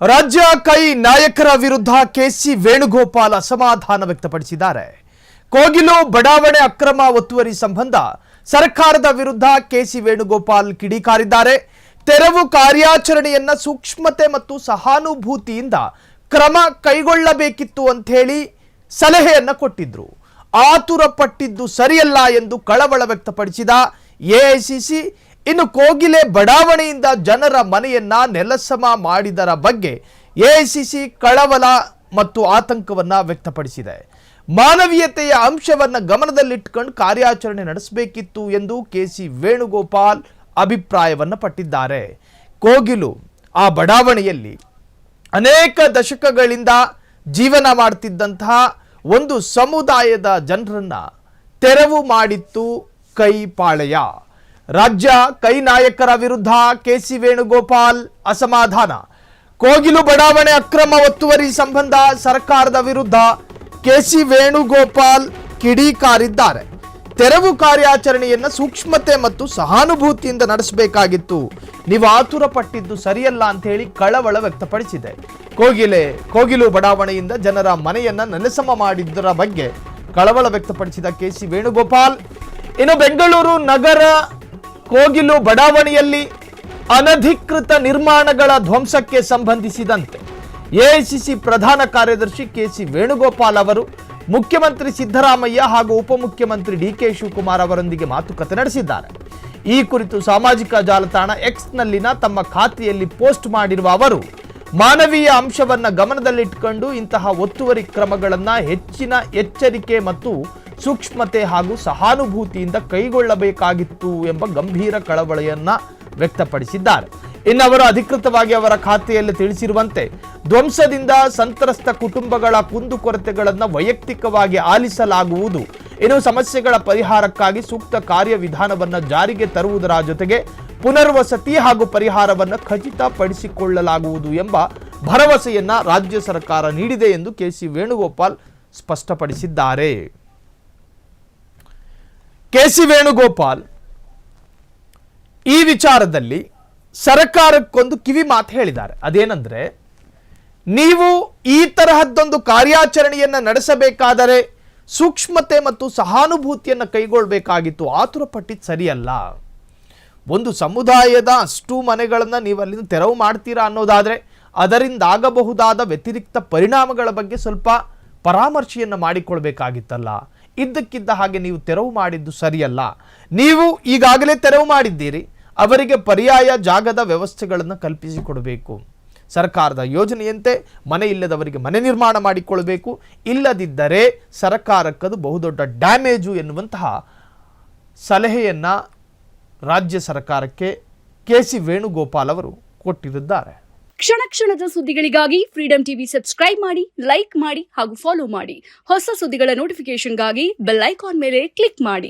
ರಾಜ್ಯ ಕೈ ನಾಯಕರ ವಿರುದ್ಧ ಕೆಸಿ ವೇಣುಗೋಪಾಲ್ ಅಸಮಾಧಾನ ವ್ಯಕ್ತಪಡಿಸಿದ್ದಾರೆ. ಕೋಗಿಲು ಬಡಾವಣೆ ಅಕ್ರಮ ಒತ್ತುವರಿ ಸಂಬಂಧ ಸರ್ಕಾರದ ವಿರುದ್ಧ ಕೆಸಿ ವೇಣುಗೋಪಾಲ್ ಕಿಡಿಕಾರಿದ್ದಾರೆ. ತೆರವು ಕಾರ್ಯಾಚರಣೆಯನ್ನ ಸೂಕ್ಷ್ಮತೆ ಮತ್ತು ಸಹಾನುಭೂತಿಯಿಂದ ಕ್ರಮ ಕೈಗೊಳ್ಳಬೇಕಿತ್ತು ಅಂತ ಹೇಳಿ ಸಲಹೆಯನ್ನ ಕೊಟ್ಟಿದ್ರು. ಆತುರ ಪಟ್ಟಿದ್ದು ಸರಿಯಲ್ಲ ಎಂದು ಕಳವಳ ವ್ಯಕ್ತಪಡಿಸಿದ ಎಐಸಿಸಿ ಇನ್ನು ಕೋಗಿಲೆ ಬಡಾವಣೆಯಿಂದ ಜನರ ಮನೆಯನ್ನ ನೆಲಸಮ ಮಾಡಿದರ ಬಗ್ಗೆ ಎಐಸಿಸಿ ಕಳವಳ ಮತ್ತು ಆತಂಕವನ್ನ ವ್ಯಕ್ತಪಡಿಸಿದೆ. ಮಾನವೀಯತೆಯ ಅಂಶವನ್ನ ಗಮನದಲ್ಲಿಟ್ಟುಕೊಂಡು ಕಾರ್ಯಾಚರಣೆ ನಡೆಸಬೇಕಿತ್ತು ಎಂದು ಕೆಸಿ ವೇಣುಗೋಪಾಲ್ ಅಭಿಪ್ರಾಯವನ್ನ ಪಟ್ಟಿದ್ದಾರೆ. ಕೋಗಿಲು ಆ ಬಡಾವಣೆಯಲ್ಲಿ ಅನೇಕ ದಶಕಗಳಿಂದ ಜೀವನ ಮಾಡ್ತಿದ್ದಂತಹ ಒಂದು ಸಮುದಾಯದ ಜನರನ್ನ ತೆರವು ಮಾಡಿತ್ತು ಕೈಪಾಳೆಯ. ರಾಜ್ಯ ಕೈ ನಾಯಕರ ವಿರುದ್ಧ ಕೆಸಿ ವೇಣುಗೋಪಾಲ್ ಅಸಮಾಧಾನ. ಕೋಗಿಲು ಬಡಾವಣೆ ಅಕ್ರಮ ಒತ್ತುವರಿ ಸಂಬಂಧ ಸರ್ಕಾರದ ವಿರುದ್ಧ ಕೆಸಿ ವೇಣುಗೋಪಾಲ್ ಕಿಡಿಕಾರಿದ್ದಾರೆ. ತೆರವು ಕಾರ್ಯಾಚರಣೆಯನ್ನು ಸೂಕ್ಷ್ಮತೆ ಮತ್ತು ಸಹಾನುಭೂತಿಯಿಂದ ನಡೆಸಬೇಕಾಗಿತ್ತು. ನೀವು ಆತುರ ಪಟ್ಟಿದ್ದು ಸರಿಯಲ್ಲ ಅಂತ ಹೇಳಿ ಕಳವಳ ವ್ಯಕ್ತಪಡಿಸಿದೆ. ಕೋಗಿಲು ಬಡಾವಣೆಯಿಂದ ಜನರ ಮನೆಯನ್ನ ನೆಲಸಮ ಮಾಡಿದ್ದರ ಬಗ್ಗೆ ಕಳವಳ ವ್ಯಕ್ತಪಡಿಸಿದ ಕೆಸಿ ವೇಣುಗೋಪಾಲ್ ಇನ್ನು ಬೆಂಗಳೂರು ನಗರ ಕೋಗಿಲು ಬಡಾವಣೆಯಲ್ಲಿ ಅನಧಿಕೃತ ನಿರ್ಮಾಣಗಳ ಧ್ವಂಸಕ್ಕೆ ಸಂಬಂಧಿಸಿದಂತೆ ಎಐಸಿಸಿ ಪ್ರಧಾನ ಕಾರ್ಯದರ್ಶಿ ಕೆಸಿ ವೇಣುಗೋಪಾಲ್ ಅವರು ಮುಖ್ಯಮಂತ್ರಿ ಸಿದ್ದರಾಮಯ್ಯ ಹಾಗೂ ಉಪಮುಖ್ಯಮಂತ್ರಿ ಡಿಕೆ ಶಿವಕುಮಾರ್ ಅವರೊಂದಿಗೆ ಮಾತುಕತೆ ನಡೆಸಿದ್ದಾರೆ. ಈ ಕುರಿತು ಸಾಮಾಜಿಕ ಜಾಲತಾಣ ಎಕ್ಸ್ನಲ್ಲಿನ ತಮ್ಮ ಖಾತೆಯಲ್ಲಿ ಪೋಸ್ಟ್ ಮಾಡಿರುವ ಅವರು ಮಾನವೀಯ ಅಂಶವನ್ನ ಗಮನದಲ್ಲಿಟ್ಟುಕೊಂಡು ಇಂತಹ ಒತ್ತುವರಿ ಕ್ರಮಗಳನ್ನು ಹೆಚ್ಚಿನ ಎಚ್ಚರಿಕೆ ಮತ್ತು ಸೂಕ್ಷ್ಮತೆ ಹಾಗೂ ಸಹಾನುಭೂತಿಯಿಂದ ಕೈಗೊಳ್ಳಬೇಕಾಗಿತ್ತು ಎಂಬ ಗಂಭೀರ ಕಳವಳೆಯನ್ನ ವ್ಯಕ್ತಪಡಿಸಿದ್ದಾರೆ. ಇನ್ನು ಅವರು ಅಧಿಕೃತವಾಗಿ ಅವರ ಖಾತೆಯಲ್ಲಿ ತಿಳಿಸಿರುವಂತೆ ಧ್ವಂಸದಿಂದ ಸಂತ್ರಸ್ತ ಕುಟುಂಬಗಳ ಕುಂದುಕೊರತೆಗಳನ್ನು ವೈಯಕ್ತಿಕವಾಗಿ ಆಲಿಸಲಾಗುವುದು. ಇನ್ನು ಸಮಸ್ಯೆಗಳ ಪರಿಹಾರಕ್ಕಾಗಿ ಸೂಕ್ತ ಕಾರ್ಯವಿಧಾನವನ್ನು ಜಾರಿಗೆ ತರುವುದರ ಜೊತೆಗೆ ಪುನರ್ವಸತಿ ಹಾಗೂ ಪರಿಹಾರವನ್ನು ಖಚಿತಪಡಿಸಿಕೊಳ್ಳಲಾಗುವುದು ಎಂಬ ಭರವಸೆಯನ್ನ ರಾಜ್ಯ ಸರ್ಕಾರ ನೀಡಿದೆ ಎಂದು ಕೆಸಿ ವೇಣುಗೋಪಾಲ್ ಸ್ಪಷ್ಟಪಡಿಸಿದ್ದಾರೆ. ಕೆಸಿ ವೇಣುಗೋಪಾಲ್ ಈ ವಿಚಾರದಲ್ಲಿ ಸರ್ಕಾರಕ್ಕೊಂದು ಕಿವಿ ಮಾತು ಹೇಳಿದ್ದಾರೆ. ಅದೇನೆಂದ್ರೆ, ನೀವು ಈ ತರಹದ್ದೊಂದು ಕಾರ್ಯಾಚರಣೆಯನ್ನು ನಡೆಸಬೇಕಾದರೆ ಸೂಕ್ಷ್ಮತೆ ಮತ್ತು ಸಹಾನುಭೂತಿಯನ್ನು ಕೈಗೊಳ್ಳಬೇಕಾಗಿತ್ತು. ಆತುರ ಪಟ್ಟಿದ್ದು ಸರಿಯಲ್ಲ. ಒಂದು ಸಮುದಾಯದ ಅಷ್ಟು ಮನೆಗಳನ್ನು ನೀವು ಅಲ್ಲಿಂದ ತೆರವು ಮಾಡ್ತೀರಾ ಅನ್ನೋದಾದರೆ ಅದರಿಂದ ಆಗಬಹುದಾದ ವ್ಯತಿರಿಕ್ತ ಪರಿಣಾಮಗಳ ಬಗ್ಗೆ ಸ್ವಲ್ಪ ಪರಾಮರ್ಶೆಯನ್ನು ಮಾಡಿಕೊಳ್ಬೇಕಾಗಿತ್ತಲ್ಲ. ಇದ್ದಕ್ಕಿದ್ದ ಹಾಗೆ ನೀವು ತೆರವು ಮಾಡಿದ್ದು ಸರಿಯಲ್ಲ. ನೀವು ಈಗಾಗಲೇ ತೆರವು ಮಾಡಿದ್ದೀರಿ, ಅವರಿಗೆ ಪರ್ಯಾಯ ಜಾಗದ ವ್ಯವಸ್ಥೆಗಳನ್ನು ಕಲ್ಪಿಸಿಕೊಡಬೇಕು. ಸರ್ಕಾರದ ಯೋಜನೆಯಂತೆ ಮನೆ ಇಲ್ಲದವರಿಗೆ ಮನೆ ನಿರ್ಮಾಣ ಮಾಡಿಕೊಳ್ಬೇಕು. ಇಲ್ಲದಿದ್ದರೆ ಸರ್ಕಾರಕ್ಕದು ಬಹುದೊಡ್ಡ ಡ್ಯಾಮೇಜು ಎನ್ನುವಂತಹ ಸಲಹೆಯನ್ನು ರಾಜ್ಯ ಸರ್ಕಾರಕ್ಕೆ ಕೆಸಿ ವೇಣುಗೋಪಾಲ್ ಅವರು ಕೊಟ್ಟಿದ್ದಾರೆ. ಕ್ಷಣ ಕ್ಷಣದ ಸುದ್ದಿಗಳಿಗಾಗಿ ಫ್ರೀಡಂ ಟಿವಿ ಸಬ್ಸ್ಕ್ರೈಬ್ ಮಾಡಿ, ಲೈಕ್ ಮಾಡಿ ಹಾಗೂ ಫಾಲೋ ಮಾಡಿ. ಹೊಸ ಸುದ್ದಿಗಳ ನೋಟಿಫಿಕೇಶನ್ಗಾಗಿ ಬೆಲ್ ಐಕಾನ್ ಮೇಲೆ ಕ್ಲಿಕ್ ಮಾಡಿ.